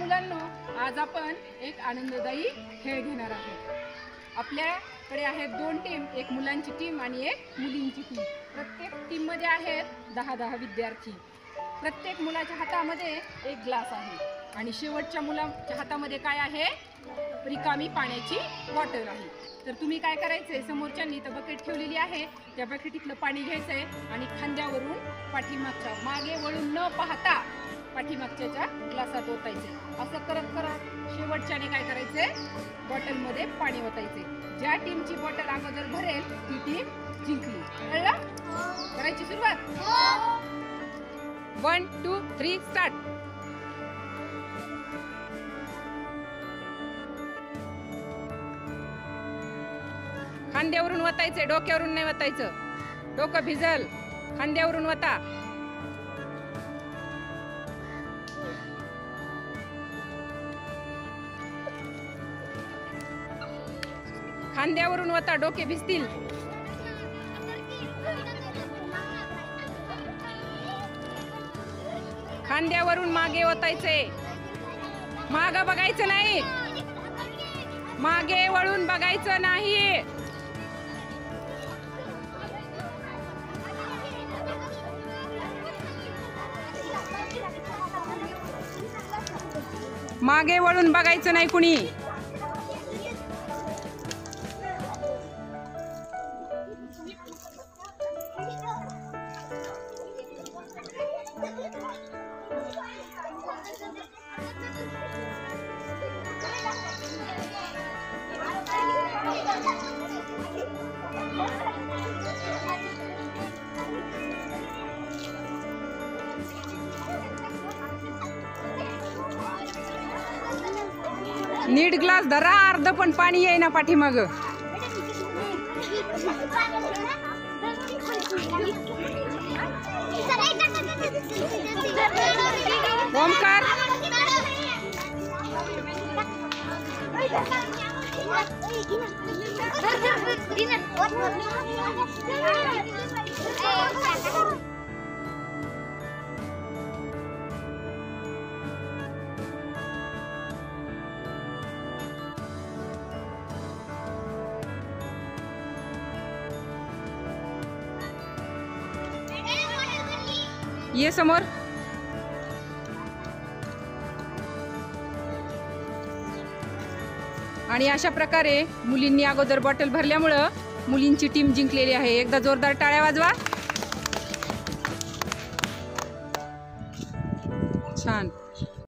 मुलांनो, आज आपण एक आनंददायी खेळ घेणार आहोत। आपल्याकडे आहेत दोन टीम, एक मुलांची टीम आणि एक मुलींची टीम। प्रत्येक टीम मध्ये आहेत 10-10 विद्यार्थी। प्रत्येक मुलाच्या हातामध्ये एक ग्लास आहे आणि शेवटच्या मुलाच्या हातामध्ये काय आहे? रिकामी पाण्याची बॉटल आहे। तर तुम्ही काय करायचंय, समोरच्यांनी तर बकेट ठेवलेली आहे, त्या बकेटीतलं पाणी घ्यायचंय आणि खांद्यावरून पाठीमागच्या मागे वळून न पाहता पाठीमागच्या ग्लासात ओतायचे। असं करत करत शेवटच्याने काय करायचंय? बॉटलमध्ये पाणी ओतायचे। ज्या टीमची बॉटल अगोदर भरेल ती टीम जिंकली। कळलं? करायची सुरुवात। 1 2 3 स्टार्ट। खांद्यावरून वतायचे, डोक्यावरून नाही वतायचं। डोकं भिजल, खांद्यावरून वता। खांद्यावरून वता, डोके भिजतील। खांद्यावरून मागे ओतायचे, मागं बघायचं नाही, मागे वळून बघायचं नाही। मागे वळून बघायचं नाही कुणी। नीट ग्लास धरा, अर्ध पण पाणी येईना पाठीमाग। ओमकार ये समोर। आणि अशा प्रकारे मुलींनी अगोदर बॉटल भरल्यामुळं मुलींची टीम जिंकलेली आहे। एकदा जोरदार टाळ्या वाजवा। छान।